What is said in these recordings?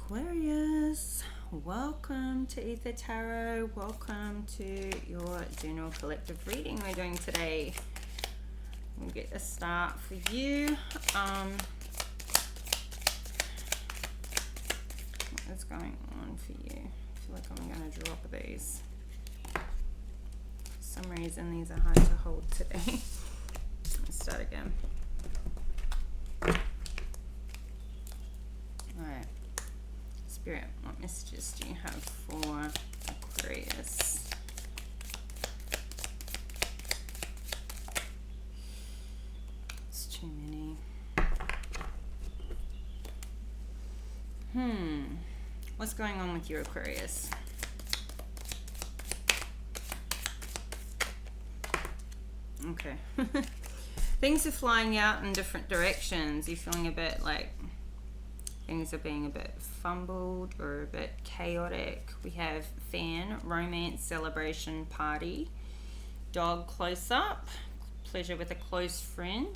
Aquarius, welcome to Aether Tarot. Welcome to your general collective reading we're doing today. We'll get a start for you. What is going on for you? I feel like I'm going to drop these. For some reason, these are hard to hold today. Let's start again. Alright. Spirit, what messages do you have for Aquarius? It's too many. What's going on with your Aquarius? Okay. Things are flying out in different directions. You're feeling a bit like things are being a bit fumbled or a bit chaotic. We have fan, romance, celebration, party, dog close up, pleasure with a close friend.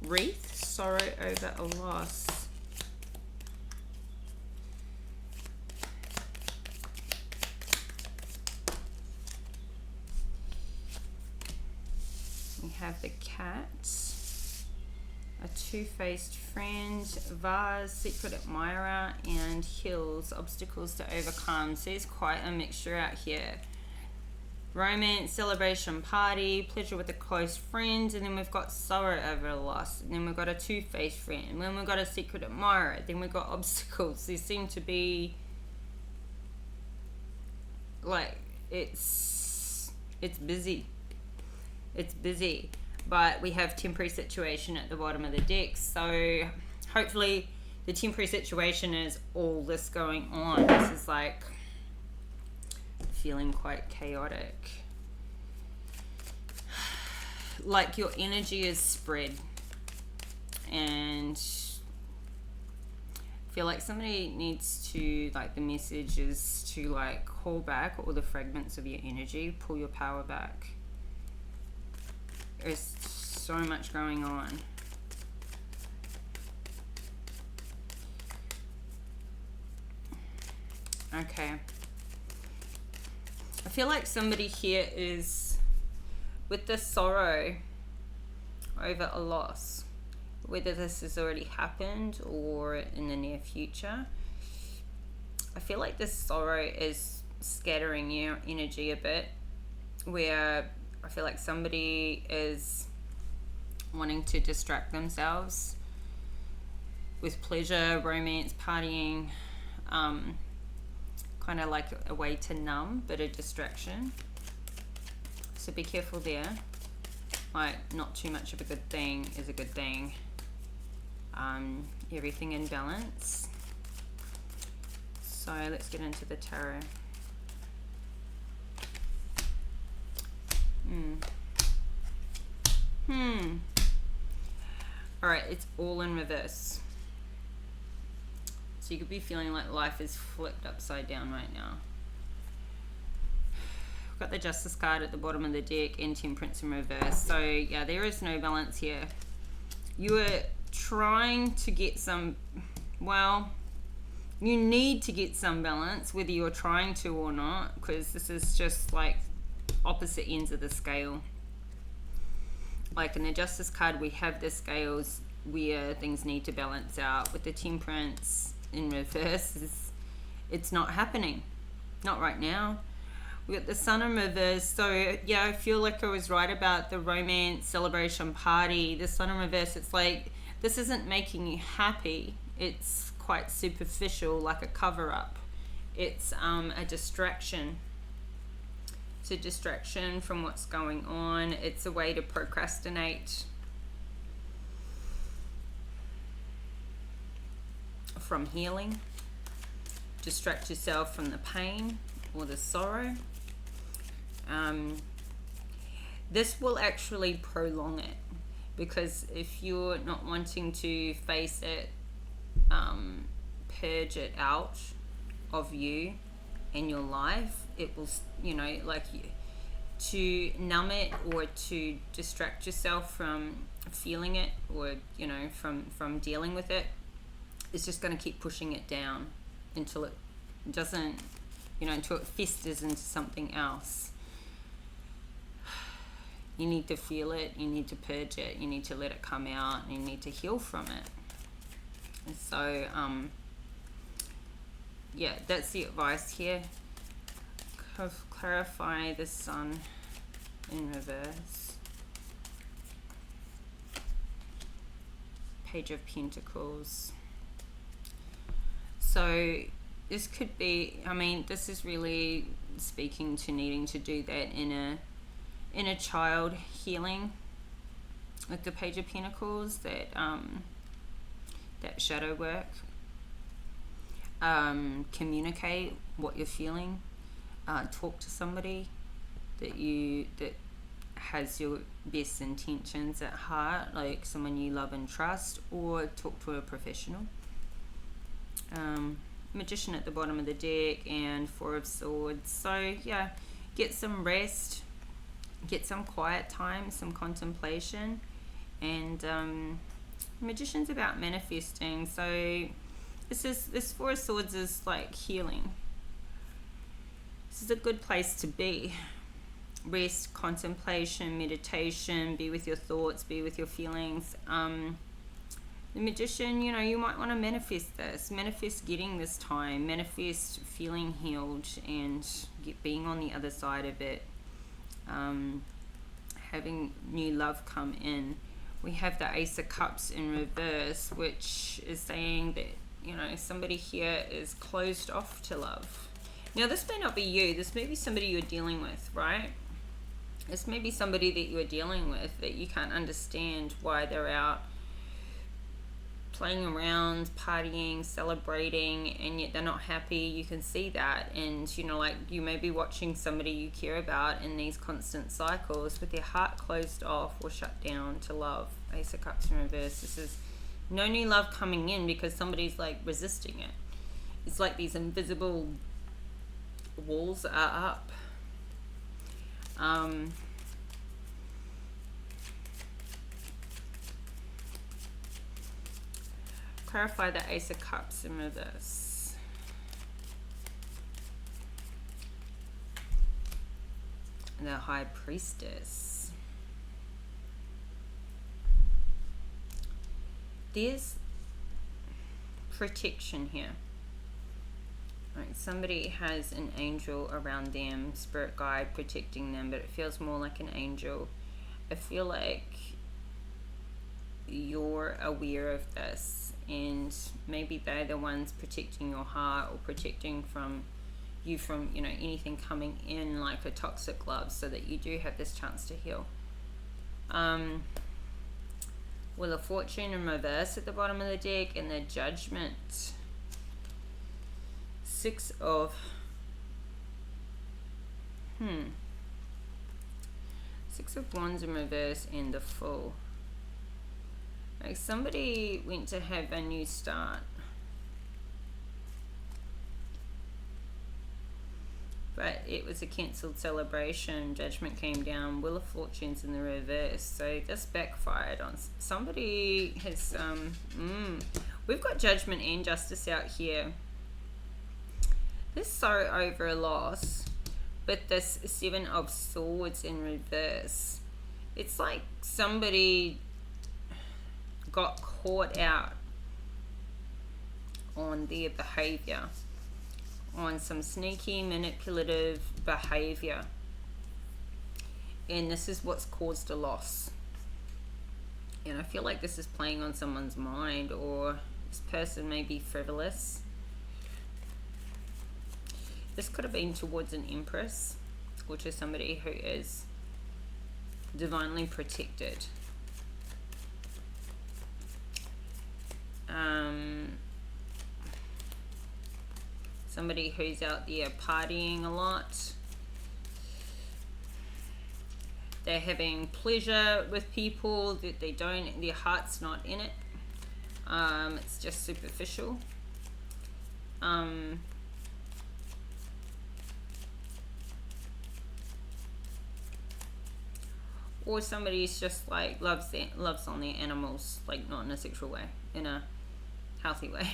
Wreath, sorrow over a loss. We have the cat, a two-faced friend, vase, secret admirer, and hills, obstacles to overcome. So there's quite a mixture out here. Romance, celebration, party, pleasure with a close friend, and then we've got sorrow over a loss, and then we've got a two-faced friend, and then we've got a secret admirer, then we've got obstacles. There seem to be like it's busy. It's busy, but we have temporary situation at the bottom of the deck. So hopefully the temporary situation is all this going on. This is like feeling quite chaotic. Like your energy is spread, and I feel like somebody needs to, like, the message is to like call back all the fragments of your energy, pull your power back. There's so much going on. Okay. I feel like somebody here is with the sorrow over a loss, whether this has already happened or in the near future. I feel like this sorrow is scattering your energy a bit, where I feel like somebody is wanting to distract themselves with pleasure, romance, partying, kind of like a way to numb, but a distraction. So be careful there. Like, not too much of a good thing is a good thing. Everything in balance. So let's get into the tarot. Alright, it's all in reverse. So you could be feeling like life is flipped upside down right now. We've got the Justice card at the bottom of the deck and Temperance in reverse. So yeah, there is no balance here. You are trying to get some, well, you need to get some balance, whether you're trying to or not, because this is just like opposite ends of the scale. Like in the Justice card, we have the scales where things need to balance out. With the Temperance in reverse, it's not happening. Not right now. We got the Sun in reverse. So yeah, I feel like I was right about the romance, celebration, party. The Sun in reverse, it's like this isn't making you happy. It's quite superficial, like a cover-up. It's a distraction. It's a distraction from what's going on. It's a way to procrastinate from healing. Distract yourself from the pain or the sorrow. This will actually prolong it, because if you're not wanting to face it, purge it out of you in your life, it will, you know, like to numb it or to distract yourself from feeling it, or you know, from dealing with it, is just going to keep pushing it down until it doesn't, you know, until it festers into something else. You need to feel it, you need to purge it, you need to let it come out, you need to heal from it. And so yeah, that's the advice here. Clarify the Sun in reverse, Page of Pentacles. So this could be, I mean, this is really speaking to needing to do that inner child healing with the Page of Pentacles, that that shadow work. Communicate what you're feeling. Talk to somebody that has your best intentions at heart, like someone you love and trust, or talk to a professional. Magician at the bottom of the deck, and Four of Swords. So yeah, get some rest, get some quiet time, some contemplation. And Magician's about manifesting. So this Four of Swords is like healing. This is a good place to be. Rest, contemplation, meditation, be with your thoughts, be with your feelings. The Magician, you know, you might want to manifest this, manifest getting this time, manifest feeling healed and being on the other side of it, having new love come in. We have the Ace of Cups in reverse, which is saying that, you know, somebody here is closed off to love. Now, this may not be you. This may be somebody you're dealing with, right? This may be somebody that you're dealing with that you can't understand why they're out playing around, partying, celebrating, and yet they're not happy. You can see that. And, you know, like, you may be watching somebody you care about in these constant cycles with their heart closed off or shut down to love. Ace of Cups in reverse. This is no new love coming in because somebody's, like, resisting it. It's like these invisible walls are up. Clarify the Ace of Cups in reverse. And the High Priestess. There's protection here. Right, somebody has an angel around them, spirit guide protecting them, but it feels more like an angel. I feel like you're aware of this, and maybe they're the ones protecting your heart or protecting from you from, you know, anything coming in like a toxic love, so that you do have this chance to heal. Wheel of Fortune in reverse at the bottom of the deck, and the Judgment. Six of Wands in reverse, and the Fool. Like, somebody went to have a new start, but it was a cancelled celebration. Judgment came down. Wheel of Fortune's in the reverse, so this backfired on somebody. Has we've got Judgment and Justice out here. This sorrow over a loss, but this Seven of Swords in reverse. It's like somebody got caught out on their behavior, on some sneaky, manipulative behavior. And this is what's caused a loss. And I feel like this is playing on someone's mind, or this person may be frivolous. This could have been towards an Empress, or to somebody who is divinely protected. Somebody who's out there partying a lot. They're having pleasure with people that they don't, their heart's not in it. It's just superficial. or somebody's just like loves on their animals, like not in a sexual way, in a healthy way.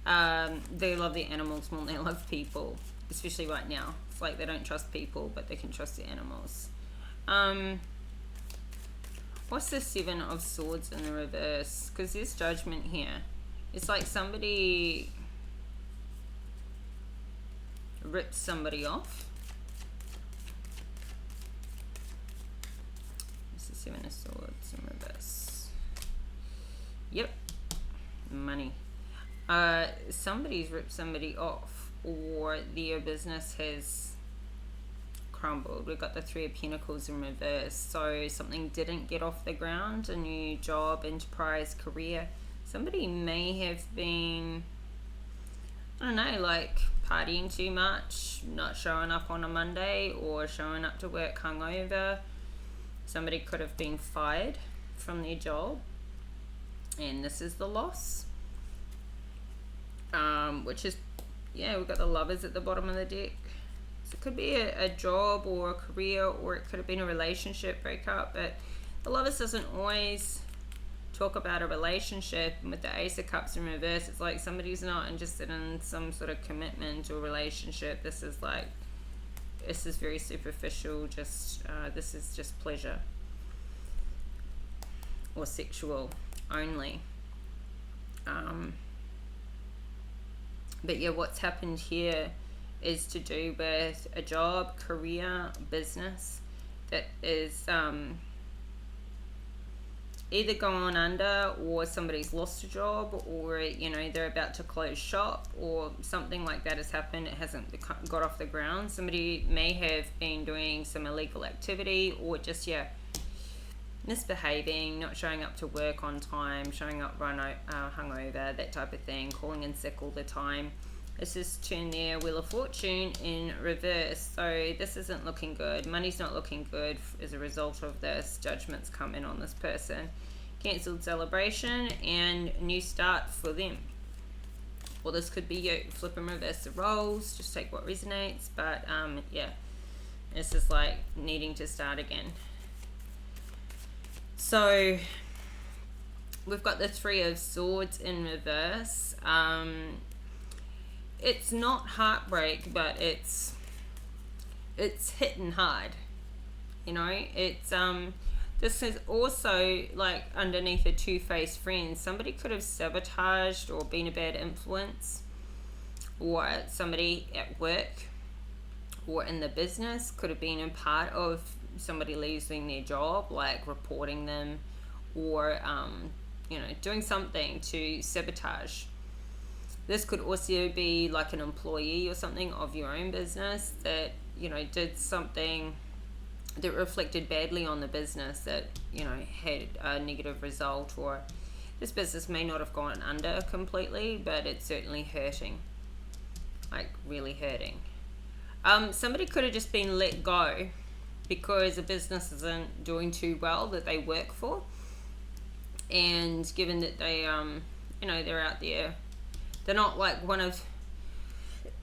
They love their animals more than they love people, especially right now. It's like they don't trust people, but they can trust their animals. What's the Seven of Swords in the reverse? Because there's Judgment here. It's like somebody ripped somebody off. It's the Seven of Swords in reverse. Yep. Money. Somebody's ripped somebody off, or their business has crumbled. We've got the Three of Pentacles in reverse. So something didn't get off the ground, a new job, enterprise, career. Somebody may have been, I don't know, like partying too much, not showing up on a Monday, or showing up to work hungover. Somebody could have been fired from their job, and this is the loss. Which is, yeah, we've got the Lovers at the bottom of the deck. So it could be a job or a career, or it could have been a relationship breakup, but the Lovers doesn't always talk about a relationship. And with the Ace of Cups in reverse, it's like somebody's not interested in some sort of commitment or relationship. This is very superficial, just this is just pleasure or sexual only. But yeah, what's happened here is to do with a job, career, business that is either gone under, or somebody's lost a job, or they're about to close shop, or something like that has happened. It hasn't got off the ground. Somebody may have been doing some illegal activity, or just misbehaving, not showing up to work on time, showing up hungover, that type of thing, calling in sick all the time. This is turned their Wheel of Fortune in reverse. So this isn't looking good. Money's not looking good as a result of this. Judgment's come in on this person. Cancelled celebration and new start for them. Well, this could be you. Flip and reverse the roles. Just take what resonates. But yeah, this is like needing to start again. So we've got the Three of Swords in reverse. It's not heartbreak, but it's hitting hard. It's this is also like underneath a two-faced friend. Somebody could have sabotaged or been a bad influence, or somebody at work or in the business could have been a part of somebody losing their job, like reporting them, or doing something to sabotage. This could also be like an employee or something of your own business that did something that reflected badly on the business, that had a negative result, or this business may not have gone under completely, but it's certainly hurting, like really hurting. Somebody could have just been let go because a business isn't doing too well that they work for, and given that they they're out there, they're not like one of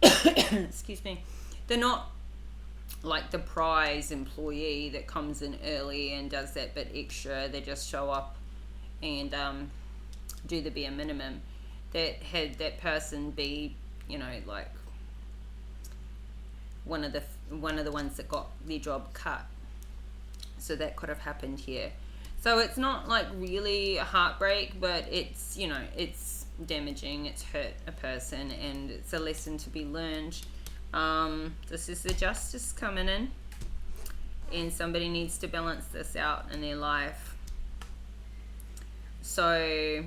excuse me, they're not like the prize employee that comes in early and does that bit extra. They just show up and do the bare minimum. That had that person be like one of the ones that got their job cut. So that could have happened here. So it's not like really a heartbreak, but it's it's damaging, it's hurt a person, and it's a lesson to be learned. This is the Justice coming in, and somebody needs to balance this out in their life. So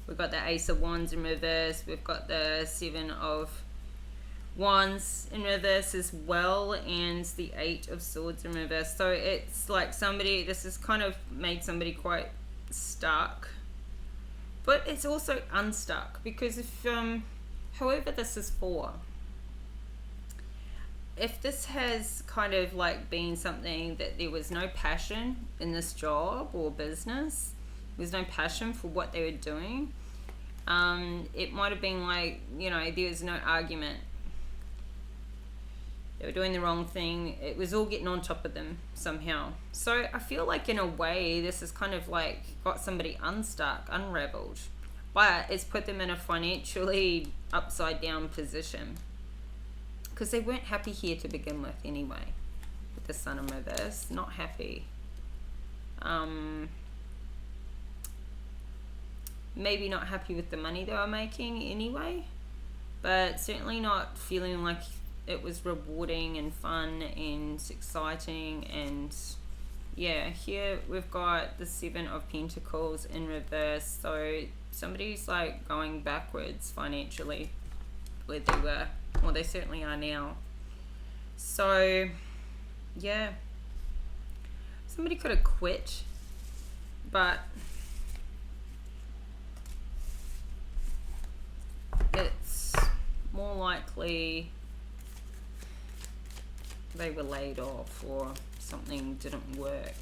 we've got the Ace of Wands in reverse, we've got the Seven of Wands in reverse as well, and the Eight of Swords in reverse. So it's like this has kind of made somebody quite stuck, but it's also unstuck, because if however this is for, if this has kind of like been something that there was no passion in this job or business, there was no passion for what they were doing, it might have been like there was no argument. They were doing the wrong thing. It was all getting on top of them somehow. So I feel like in a way this is kind of like got somebody unstuck, unraveled, but it's put them in a financially upside down position because they weren't happy here to begin with anyway. With the Sun in reverse, not happy. Maybe not happy with the money they were making anyway, but certainly not feeling like it was rewarding and fun and exciting. And yeah, here we've got the Seven of Pentacles in reverse. So somebody's like going backwards financially where they were. Well, they certainly are now. So yeah, somebody could have quit, but it's more likely they were laid off or something didn't work.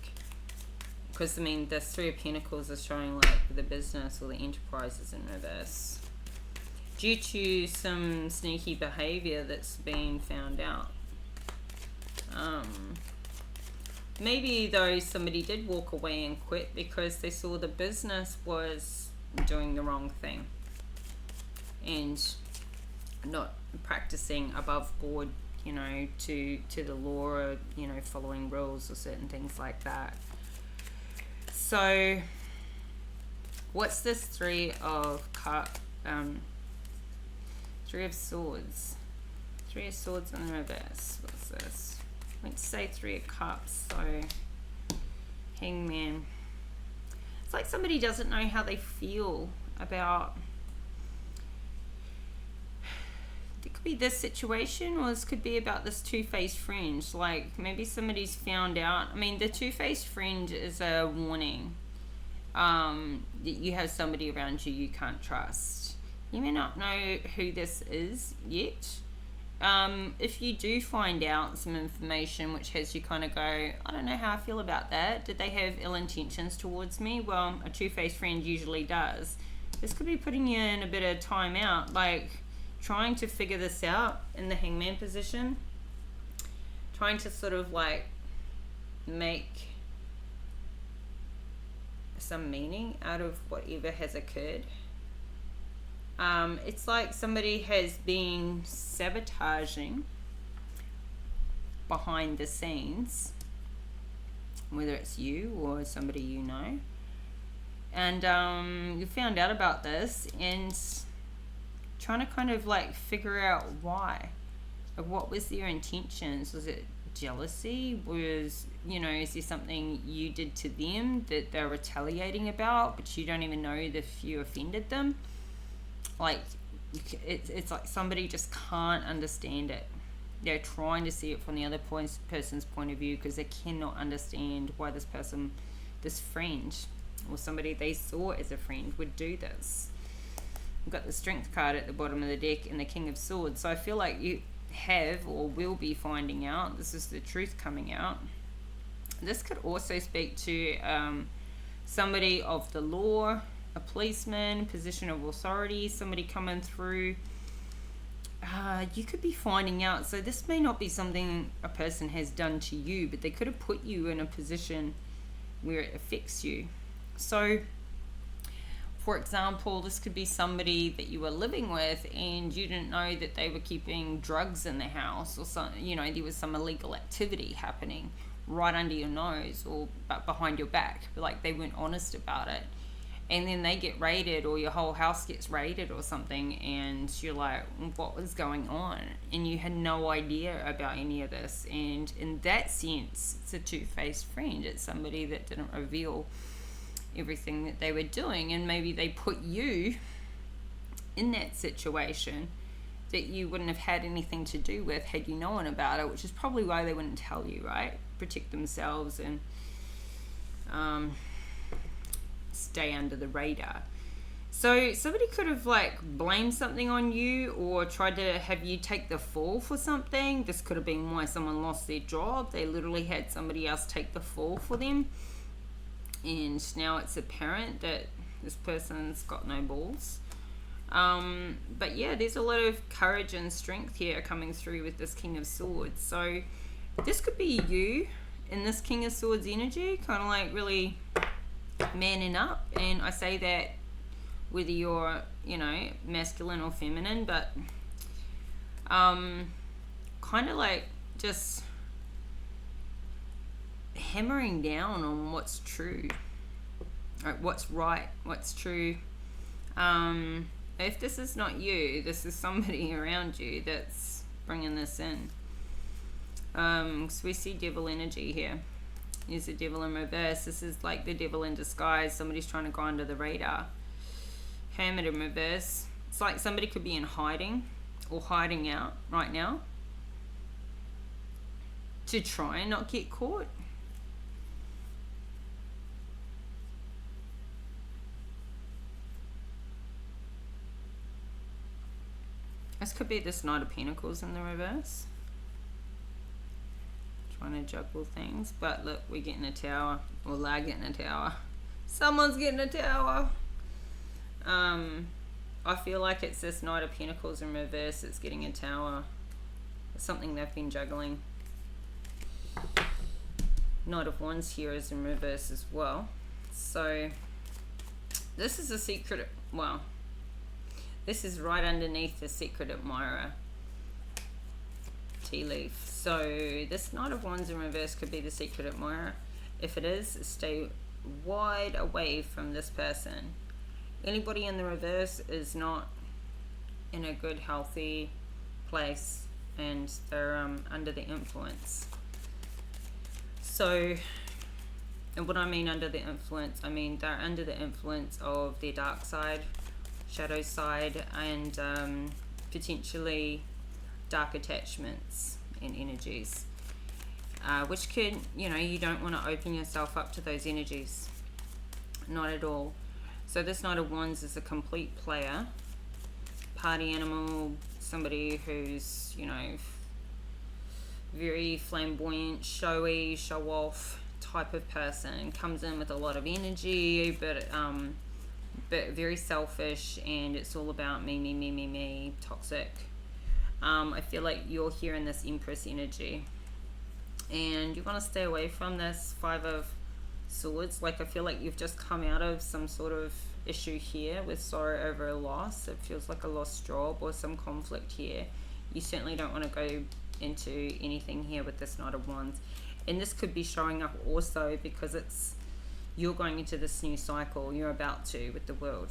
Because I mean, the Three of Pentacles is showing like the business or the enterprise is in reverse due to some sneaky behavior that's been found out. Maybe though somebody did walk away and quit because they saw the business was doing the wrong thing and not practicing above board, you know, to the law, or, you know, following rules or certain things like that. So what's this Three of Swords? Three of Swords in the reverse. What's this? I went to say Three of Cups, so Hangman. It's like somebody doesn't know how they feel about, it could be this situation, or this could be about this two-faced friend. Like maybe somebody's found out. I mean, the two-faced friend is a warning that you have somebody around you can't trust. You may not know who this is yet. If you do find out some information which has you kind of go, I don't know how I feel about that. Did they have ill intentions towards me? Well, a two-faced friend usually does. This could be putting you in a bit of time out, like trying to figure this out in the Hangman position, trying to sort of like make some meaning out of whatever has occurred. It's like somebody has been sabotaging behind the scenes, whether it's you or somebody you know, and you found out about this and trying to kind of like figure out why. Like, what was their intentions? Was it jealousy? Was, you know, is there something you did to them that they're retaliating about, but you don't even know if you offended them? Like, it's like somebody just can't understand it. They're trying to see it from the other person's point of view because they cannot understand why this person, this friend, or somebody they saw as a friend would do this. We've got the Strength card at the bottom of the deck and the King of Swords. So I feel like you have or will be finding out. This is the truth coming out. This could also speak to somebody of the law, a policeman, position of authority, somebody coming through. You could be finding out. So this may not be something a person has done to you, but they could have put you in a position where it affects you. So for example, this could be somebody that you were living with and you didn't know that they were keeping drugs in the house, or some, you know, there was some illegal activity happening right under your nose or behind your back, but like they weren't honest about it. And then they get raided, or your whole house gets raided or something, and you're like, what was going on? And you had no idea about any of this. And in that sense, it's a two-faced friend. It's somebody that didn't reveal everything that they were doing, and maybe they put you in that situation that you wouldn't have had anything to do with had you known about it, which is probably why they wouldn't tell you, right? Protect themselves and stay under the radar. So somebody could have like blamed something on you or tried to have you take the fall for something. This could have been why someone lost their job. They literally had somebody else take the fall for them, and now it's apparent that this person's got no balls. But yeah, there's a lot of courage and strength here coming through with this King of Swords. So this could be you in this King of Swords energy, kind of like really manning up. And I say that whether you're, you know, masculine or feminine, but kind of like just hammering down on what's true, like what's right, what's true. If this is not you, this is somebody around you that's bringing this in. So we see devil energy here. Here's the devil in reverse. This is like the devil in disguise. Somebody's trying to go under the radar. Hermit in reverse. It's like somebody could be in hiding or hiding out right now to try and not get caught. This could be this Knight of Pentacles in the reverse. Trying to juggle things. But look, we're getting a tower. Or they're getting a tower. Someone's getting a tower. I feel like it's this Knight of Pentacles in reverse that's getting a tower. It's something they've been juggling. Knight of Wands here is in reverse as well. So this is a secret. Well, this is right underneath the secret admirer tea leaf. So this Knight of Wands in reverse could be the secret admirer. If it is, stay wide away from this person. Anybody in the reverse is not in a good, healthy place, and they're under the influence. So, and what I mean under the influence, I mean they're under the influence of their dark side, shadow side, and potentially dark attachments and energies, which could, you know, you don't want to open yourself up to those energies, not at all. So this Knight of Wands is a complete player, party animal, somebody who's, you know, very flamboyant, showy, show off type of person, comes in with a lot of energy, but very selfish, and it's all about me, toxic. I feel like you're here in this Empress energy, and you want to stay away from this Five of Swords. Like, I feel like you've just come out of some sort of issue here with sorrow over a loss. It feels like a lost job or some conflict here. You certainly don't want to go into anything here with this Knight of Wands, and this could be showing up also because it's you're going into this new cycle. You're about to with the world,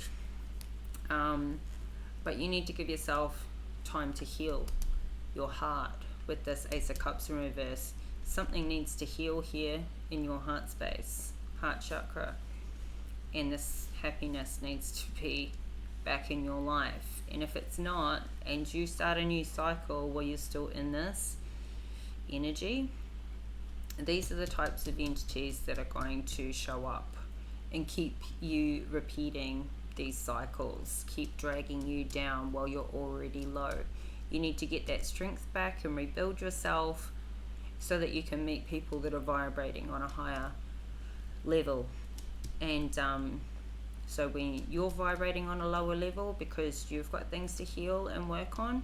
but you need to give yourself time to heal your heart with this Ace of Cups in reverse. Something needs to heal here in your heart space, heart chakra, and this happiness needs to be back in your life. And if it's not, and you start a new cycle where you're still in this energy, these are the types of entities that are going to show up and keep you repeating these cycles, keep dragging you down while you're already low. You need to get that strength back and rebuild yourself so that you can meet people that are vibrating on a higher level. And so when you're vibrating on a lower level because you've got things to heal and work on,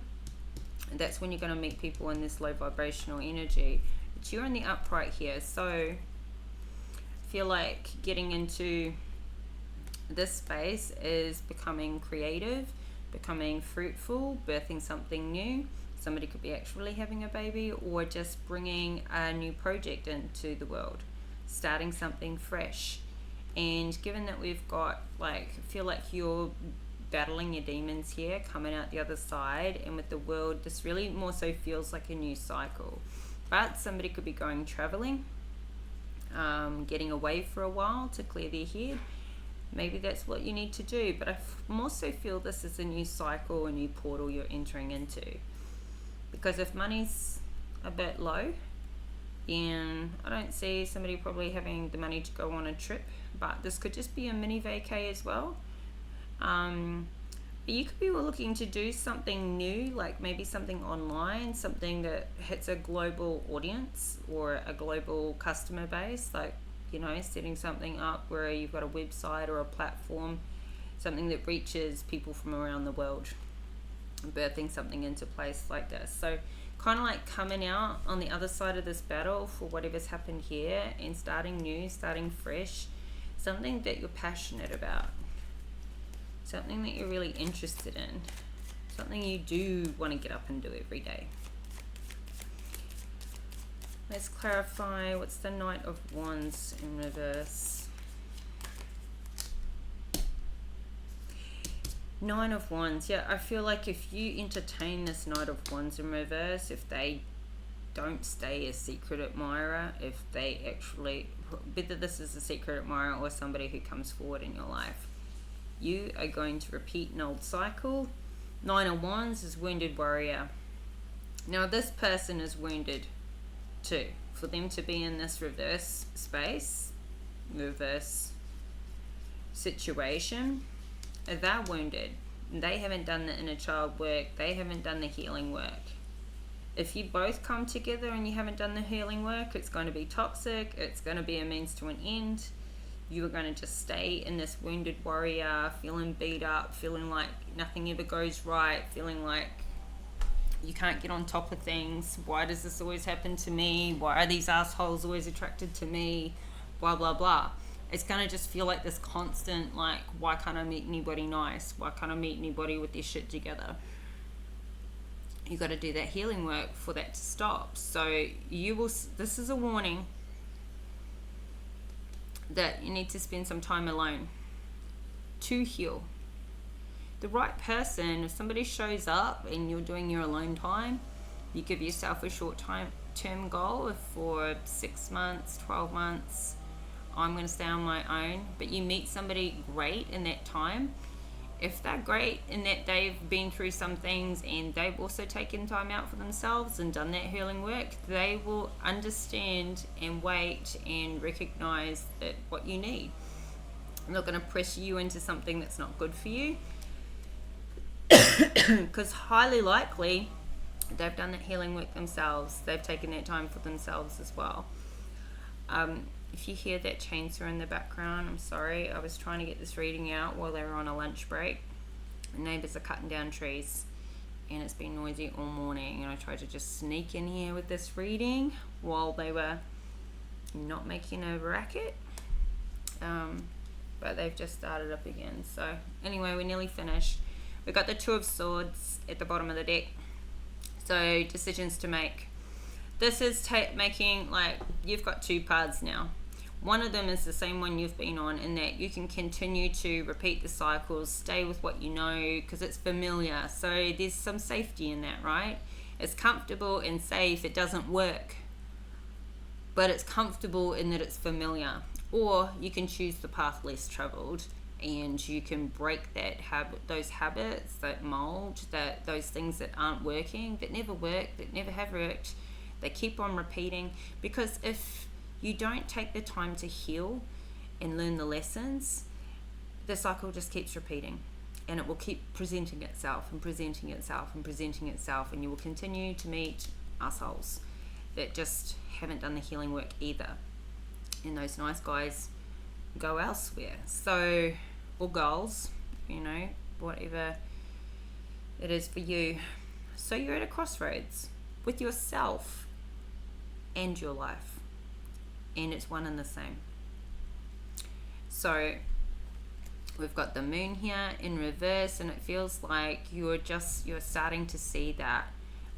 that's when you're going to meet people in this low vibrational energy. But you're in the upright here, so I feel like getting into this space is becoming creative, becoming fruitful, birthing something new. Somebody could be actually having a baby, or just bringing a new project into the world, starting something fresh. And given that we've got, like, I feel like you're battling your demons here, coming out the other side, and with the world, this really more so feels like a new cycle. But somebody could be going traveling, getting away for a while to clear their head. Maybe that's what you need to do, but I more so feel this is a new cycle, a new portal you're entering into. Because if money's a bit low, then I don't see somebody probably having the money to go on a trip, but this could just be a mini vacay as well. But you could be looking to do something new, like maybe something online, something that hits a global audience or a global customer base, like, you know, setting something up where you've got a website or a platform something that reaches people from around the world, birthing something into place like this. So kind of like coming out on the other side of this battle for whatever's happened here and starting new, starting fresh, something that you're passionate about, something that you're really interested in, something you do want to get up and do every day. Let's clarify, what's the Knight of Wands in reverse? Nine of Wands. Yeah, I feel like if you entertain this Knight of Wands in reverse, if they don't stay a secret admirer, if they actually, whether this is a secret admirer or somebody who comes forward in your life, you are going to repeat an old cycle. Nine of Wands is wounded warrior. Now this person is wounded too. For them to be in this reverse space, reverse situation, they're wounded. They haven't done the inner child work. They haven't done the healing work. If you both come together and you haven't done the healing work, it's going to be toxic. It's going to be a means to an end. You are going to just stay in this wounded warrior, feeling beat up, feeling like nothing ever goes right, feeling like you can't get on top of things. Why does this always happen to me? Why are these assholes always attracted to me? Blah, blah, blah. It's going to just feel like this constant, like, why can't I meet anybody nice? Why can't I meet anybody with their shit together? You got to do that healing work for that to stop. So you will, this is a warning that you need to spend some time alone to heal. The right person, if somebody shows up and you're doing your alone time, you give yourself a short term goal for 6 months, 12 months. I'm going to stay on my own. But you meet somebody great in that time. If they're great in that they've been through some things and they've also taken time out for themselves and done that healing work, they will understand and wait and recognize that what you need. I'm not going to press you into something that's not good for you, because highly likely they've done that healing work themselves. They've taken that time for themselves as well. If you hear that chainsaw in the background, I'm sorry. I was trying to get this reading out while they were on a lunch break. The neighbours are cutting down trees and it's been noisy all morning, and I tried to just sneak in here with this reading while they were not making a racket. But they've just started up again. So anyway, we're nearly finished. We've got the Two of Swords at the bottom of the deck. So decisions to make. This is making, like, you've got two paths now. One of them is the same one you've been on, in that you can continue to repeat the cycles, stay with what you know, because it's familiar. So there's some safety in that, right? It's comfortable and safe. It doesn't work, but it's comfortable in that it's familiar. Or you can choose the path less traveled, and you can break that those habits, that mold, those things that aren't working, that never work, that never have worked. They keep on repeating, because if you don't take the time to heal and learn the lessons, the cycle just keeps repeating, and it will keep presenting itself and presenting itself and presenting itself, and you will continue to meet assholes that just haven't done the healing work either. And those nice guys go elsewhere. So, or girls, you know, whatever it is for you. So you're at a crossroads with yourself and your life, and it's one and the same. So we've got the moon here in reverse, and it feels like you're starting to see that,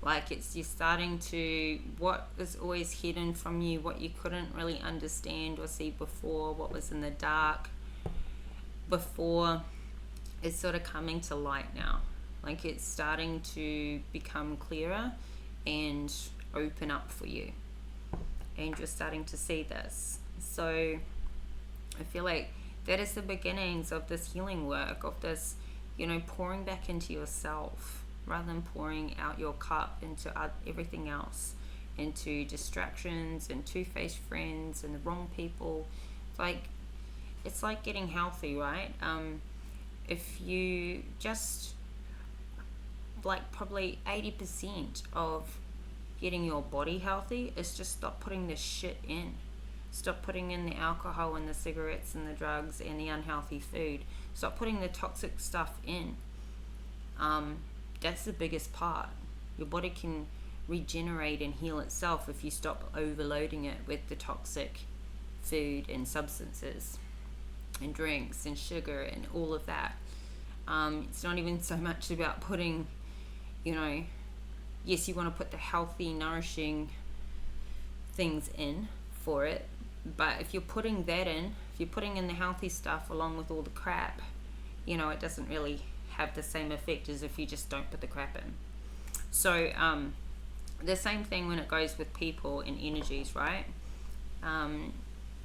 like you're starting to, what is always hidden from you, what you couldn't really understand or see before, what was in the dark before, is sort of coming to light now. Like it's starting to become clearer and open up for you, and you're starting to see this. So I feel like that is the beginnings of this healing work, of this, you know, pouring back into yourself rather than pouring out your cup into everything else, into distractions and two-faced friends and the wrong people. It's like getting healthy, right? If you just, like, probably 80% of getting your body healthy is just stop putting this shit in. Stop putting in the alcohol and the cigarettes and the drugs and the unhealthy food. Stop putting the toxic stuff in. That's the biggest part. Your body can regenerate and heal itself if you stop overloading it with the toxic food and substances and drinks and sugar and all of that. It's not even so much about putting, you know, yes, you want to put the healthy, nourishing things in for it, but if you're putting that in, if you're putting in the healthy stuff along with all the crap, you know, it doesn't really have the same effect as if you just don't put the crap in. So the same thing when it goes with people and energies, right?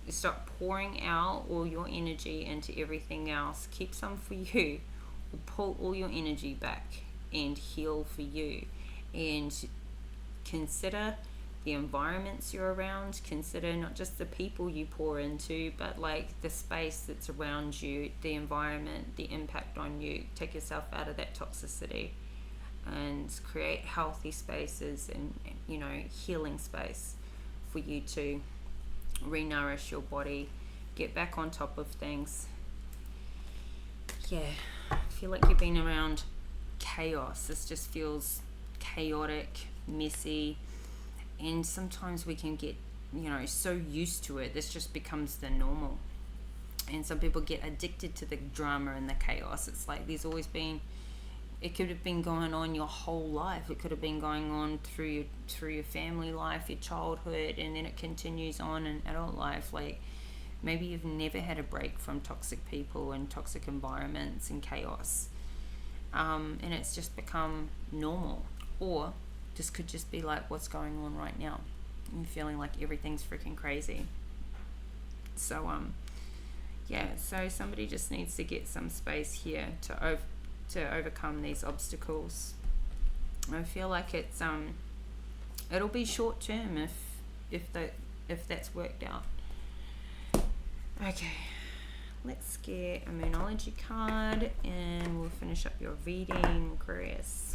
Stop pouring out all your energy into everything else. Keep some for you, or pull all your energy back and heal for you. And consider the environments you're around. Consider not just the people you pour into, but like the space that's around you, the environment, the impact on you. Take yourself out of that toxicity and create healthy spaces and, you know, healing space for you to re-nourish your body, get back on top of things. Yeah, I feel like you've been around chaos. This just feels chaotic, messy, and sometimes we can get, you know, so used to it, this just becomes the normal. And some people get addicted to the drama and the chaos. It's like there's always been, it could have been going on your whole life. It could have been going on through your family life, your childhood, and then it continues on in adult life. Like maybe you've never had a break from toxic people and toxic environments and chaos, and it's just become normal. Or this could just be like what's going on right now. You're feeling like everything's freaking crazy. So yeah, so somebody just needs to get some space here to overcome these obstacles. I feel like it's it'll be short term if that's worked out. Okay, let's get a Moonology card and we'll finish up your reading, Aquarius.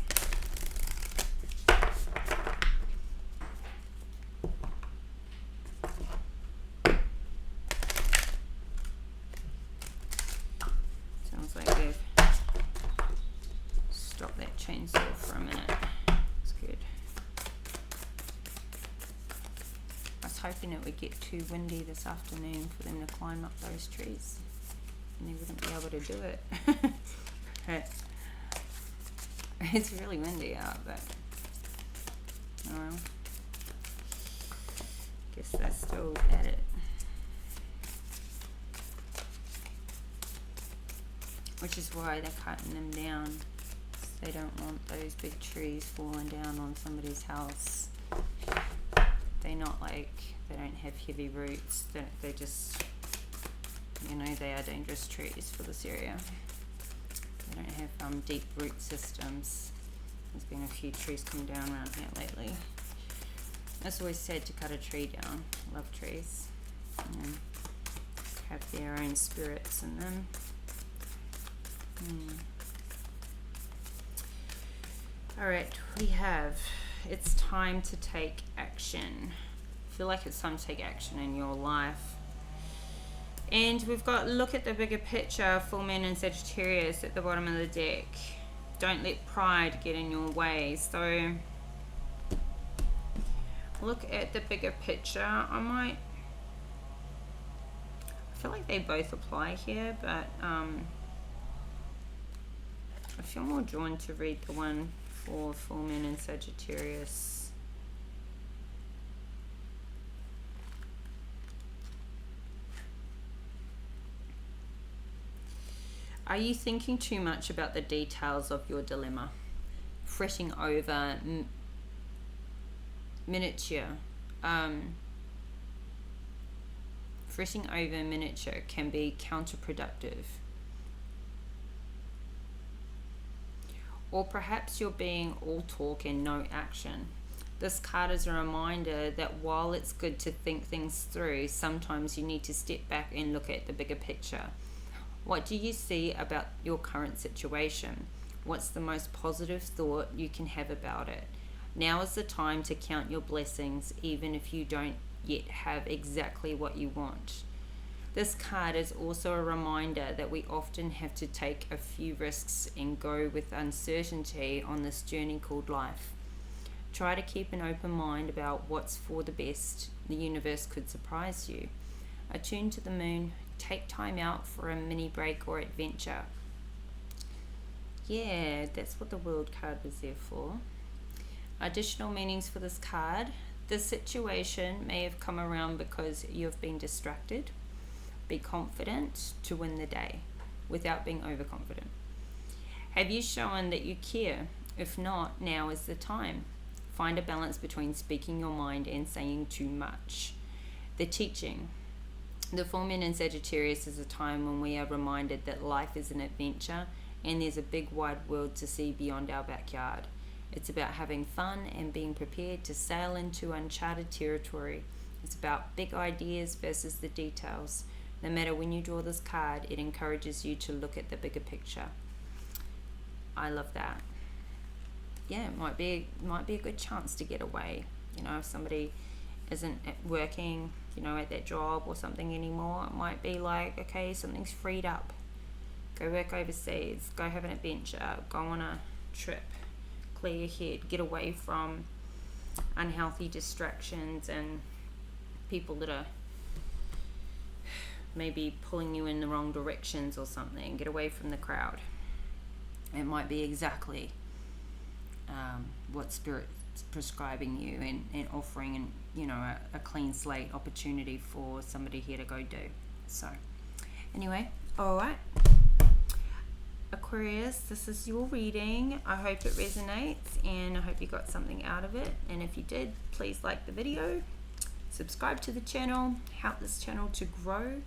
Sounds like they've stopped that chainsaw for a minute. It's good. I was hoping it would get too windy this afternoon for them to climb up those trees and they wouldn't be able to do it. It's really windy out, but oh well. Guess they're still at it. Which is why they're cutting them down. They don't want those big trees falling down on somebody's house. They're not like, they don't have heavy roots. They just, you know, they are dangerous trees for this area. They don't have deep root systems. There's been a few trees come down around here lately. It's always sad to cut a tree down. I love trees. And have their own spirits in them. Alright, we have, it's time to take action. I feel like it's time to take action in your life. And we've got, look at the bigger picture, full moon and Sagittarius at the bottom of the deck. Don't let pride get in your way. So look at the bigger picture. I feel like they both apply here, but I feel more drawn to read the one for full moon and Sagittarius. Are you thinking too much about the details of your dilemma? Fretting over miniature. Fretting over miniature can be counterproductive. Or perhaps you're being all talk and no action. This card is a reminder that while it's good to think things through, sometimes you need to step back and look at the bigger picture. What do you see about your current situation? What's the most positive thought you can have about it? Now is the time to count your blessings, even if you don't yet have exactly what you want. This card is also a reminder that we often have to take a few risks and go with uncertainty on this journey called life. Try to keep an open mind about what's for the best. The universe could surprise you. Attune to the moon. Take time out for a mini break or adventure. Yeah, that's what the World card was there for. Additional meanings for this card. This situation may have come around because you've been distracted. Be confident to win the day without being overconfident. Have you shown that you care? If not, now is the time. Find a balance between speaking your mind and saying too much. The teaching. The full moon in Sagittarius is a time when we are reminded that life is an adventure and there's a big wide world to see beyond our backyard. It's about having fun and being prepared to sail into uncharted territory. It's about big ideas versus the details. No matter when you draw this card, it encourages you to look at the bigger picture. I love that. Yeah, it might be a good chance to get away. You know, if somebody isn't working, you know, at that job or something anymore, it might be like, okay, something's freed up. Go work overseas, go have an adventure, go on a trip, clear your head, get away from unhealthy distractions and people that are maybe pulling you in the wrong directions or something. Get away from the crowd. It might be exactly what Spirit's prescribing you and offering, and you know, a clean slate opportunity for somebody here to go do. So anyway, all right, Aquarius, this is your reading. I hope it resonates and I hope you got something out of it, and if you did, please like the video, subscribe to the channel, help this channel to grow.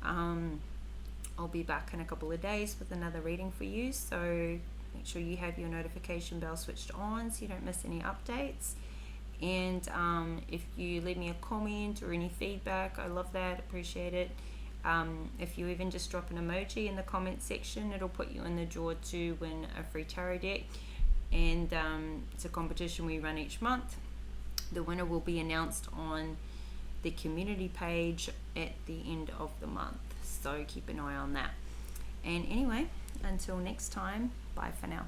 I'll be back in a couple of days with another reading for you, so make sure you have your notification bell switched on so you don't miss any updates. And if you leave me a comment or any feedback, I love that, appreciate it. If you even just drop an emoji in the comment section, it'll put you in the draw to win a free tarot deck. And it's a competition we run each month. The winner will be announced on the community page at the end of the month, so keep an eye on that. And anyway, until next time, bye for now.